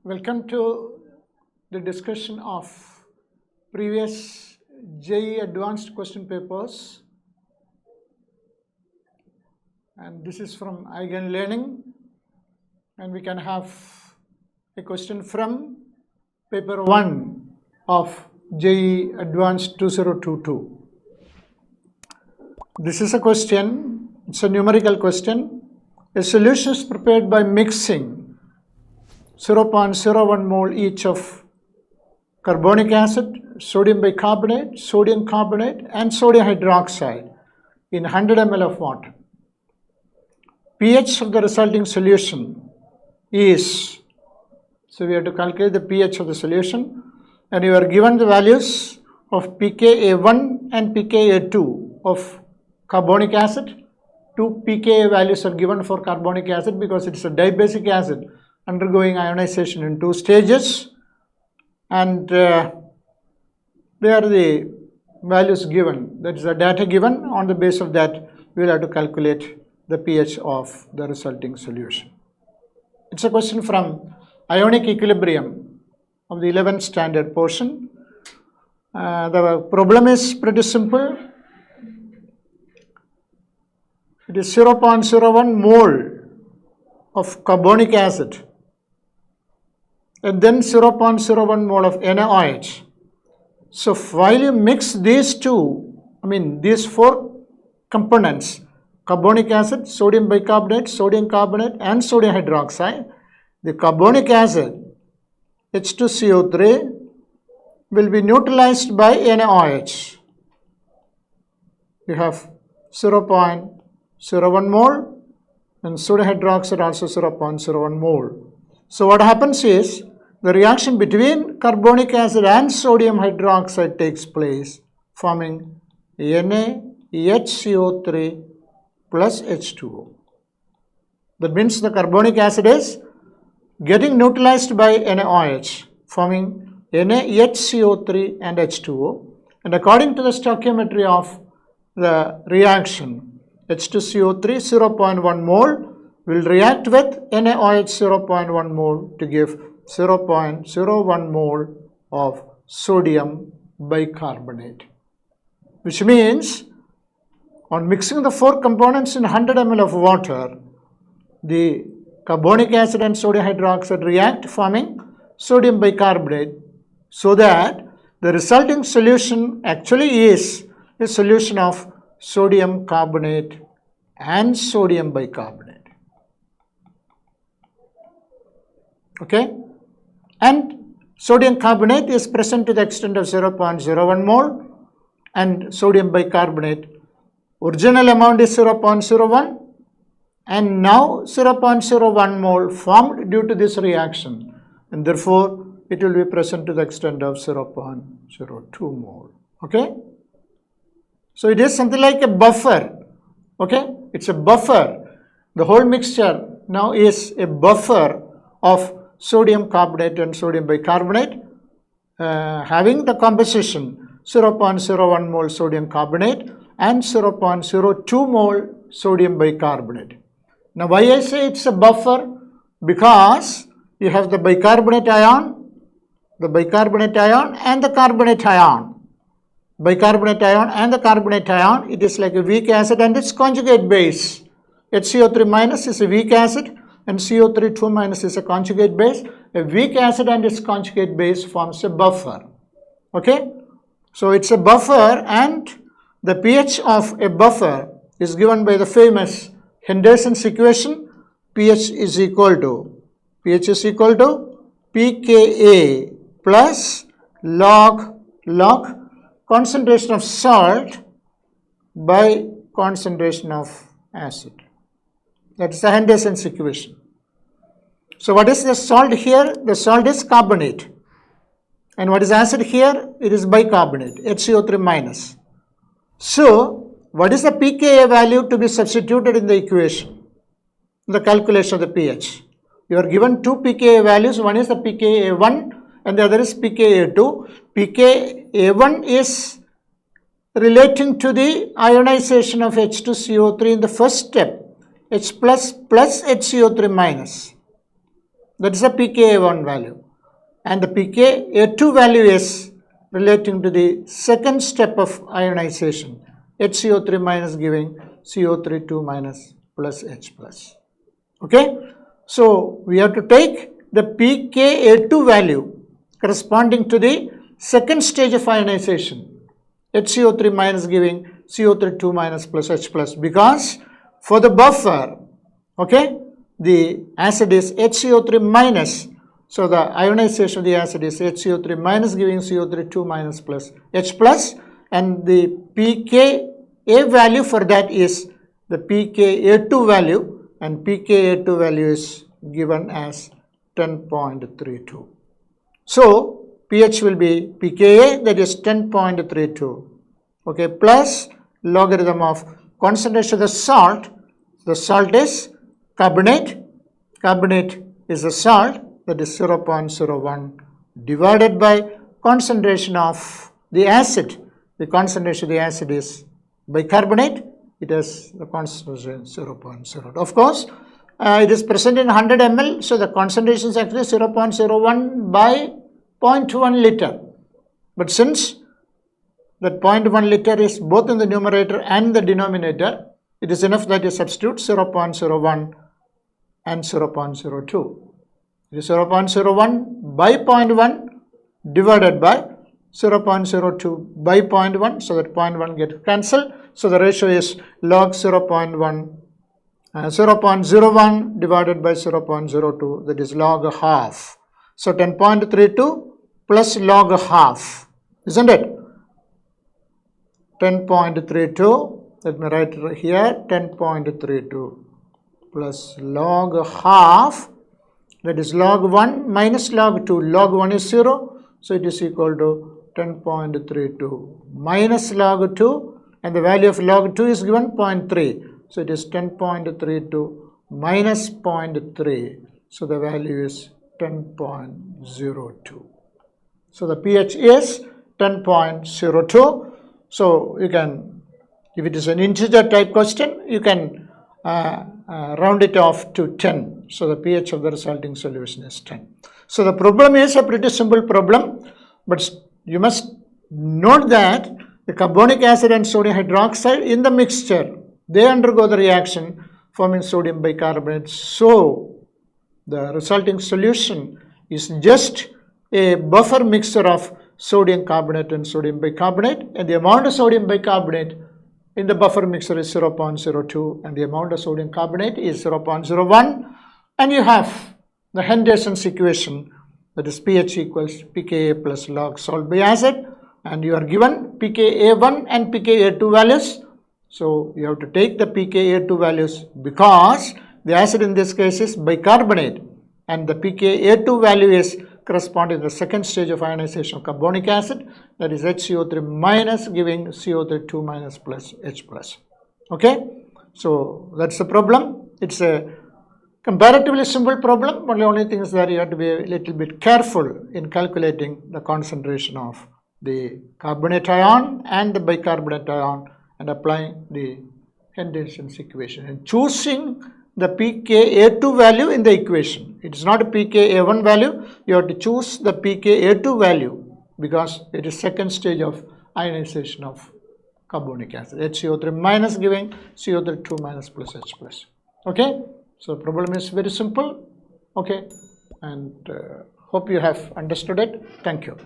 Welcome to the discussion of previous JEE advanced question papers, and this is from Eigen Learning, and we can have a question from paper 1 of JEE Advanced 2022. This is a question, it's a numerical question. A solution is prepared by mixing 0.01 mole each of carbonic acid, sodium bicarbonate, sodium carbonate and sodium hydroxide in 100 ml of water. pH of the resulting solution is, so we have to calculate the pH of the solution, and you are given the values of pKa1 and pKa2 of carbonic acid. Two pKa values are given for carbonic acid because it is a dibasic acid undergoing ionization in 2 stages, and they are the values given, that is the data given. On the basis of that, we will have to calculate the pH of the resulting solution. It's a question from ionic equilibrium of the 11th standard portion. The problem is pretty simple. It is 0.01 mole of carbonic acid and then 0.01 mole of NaOH. So while you mix these two, these 4 components, carbonic acid, sodium bicarbonate, sodium carbonate and sodium hydroxide, the carbonic acid H2CO3 will be neutralized by NaOH. You have 0.01 mole and sodium hydroxide also 0.01 mole. So what happens is, the reaction between carbonic acid and sodium hydroxide takes place, forming NaHCO3 plus H2O. That means the carbonic acid is getting neutralized by NaOH, forming NaHCO3 and H2O. And according to the stoichiometry of the reaction, H2CO3 0.1 mole will react with NaOH 0.1 mole to give 0.01 mole of sodium bicarbonate, which means on mixing the 4 components in 100 ml of water, the carbonic acid and sodium hydroxide react, forming sodium bicarbonate, so that the resulting solution actually is a solution of sodium carbonate and sodium bicarbonate. Okay? And sodium carbonate is present to the extent of 0.01 mole, and sodium bicarbonate, original amount is 0.01 and now 0.01 mole formed due to this reaction, and therefore it will be present to the extent of 0.02 mole. Okay? So it is something like a buffer. Okay? It's a buffer. The whole mixture now is a buffer of sodium carbonate and sodium bicarbonate, having the composition 0.01 mole sodium carbonate and 0.02 mole sodium bicarbonate. Now why I say it's a buffer? Because you have the bicarbonate ion and the carbonate ion. Bicarbonate ion and the carbonate ion, it is like a weak acid and its conjugate base. HCO3 minus is a weak acid and CO3 2 minus is a conjugate base. A weak acid and its conjugate base forms a buffer. Okay? So it's a buffer, and the pH of a buffer is given by the famous Henderson's equation. pH is equal to pKa plus log concentration of salt by concentration of acid. That is the Henderson's equation. So what is the salt here? The salt is carbonate. And what is acid here? It is bicarbonate, HCO3 minus. So what is the pKa value to be substituted in the equation, in the calculation of the pH? You are given 2 pKa values. One is the pKa1 and the other is pKa2. pKa1 is relating to the ionization of H2CO3 in the first step, H plus plus HCO3 minus. That is the pKa1 value. And the pKa2 value is relating to the second step of ionization. HCO3 minus giving CO3 2 minus plus H plus. Okay. So we have to take the pKa2 value corresponding to the second stage of ionization. HCO3 minus giving CO3 2 minus plus H plus, because for the buffer, okay, the acid is HCO3 minus. So the ionization of the acid is HCO3 minus giving CO3 2 minus plus H plus, and the pKa value for that is the pKa2 value, and pKa2 value is given as 10.32. So pH will be pKa, that is 10.32, okay, plus logarithm of concentration of the salt. The salt is carbonate. Carbonate is the salt, that is 0.01, divided by concentration of the acid. The concentration of the acid is bicarbonate. It has the concentration 0.0. Of course, it is present in 100 ml, so the concentration is actually 0.01 by 0.1 liter. But since that 0.1 liter is both in the numerator and the denominator, it is enough that you substitute 0.01 and 0.02. It is 0.01 by 0.1 divided by 0.02 by 0.1, so that 0.1 gets cancelled. So the ratio is log 0.01 divided by 0.02, that is log half. So 10.32 plus log half, isn't it? 10.32, let me write it here, 10.32 plus log half, that is log 1 minus log 2. Log 1 is 0, so it is equal to 10.32 minus log 2, and the value of log 2 is given 0.3. So it is 10.32 minus 0.3. So the value is 10.02. So the pH is 10.02. So you can, if it is an integer type question, you can round it off to 10. So the pH of the resulting solution is 10. So the problem is a pretty simple problem, but you must note that the carbonic acid and sodium hydroxide in the mixture, they undergo the reaction forming sodium bicarbonate. So the resulting solution is just a buffer mixture of sodium carbonate and sodium bicarbonate, and the amount of sodium bicarbonate in the buffer mixture is 0.02, and the amount of sodium carbonate is 0.01, and you have the Henderson's equation, that is pH equals pKa plus log salt by acid, and you are given pKa1 and pKa2 values. So you have to take the pKa2 values because the acid in this case is bicarbonate, and the pKa2 value is corresponding to the second stage of ionization of carbonic acid, that is HCO3 minus giving CO3 2 minus plus H plus. Okay, so that's the problem. It's a comparatively simple problem, but the only thing is that you have to be a little bit careful in calculating the concentration of the carbonate ion and the bicarbonate ion and applying the Henderson's equation and choosing the pKa2 value in the equation. It is not a pKa1 value. You have to choose the pKa2 value because it is second stage of ionization of carbonic acid. HCO3 minus giving CO3 2 minus plus H plus. Okay, so the problem is very simple. Okay, and hope you have understood it. Thank you.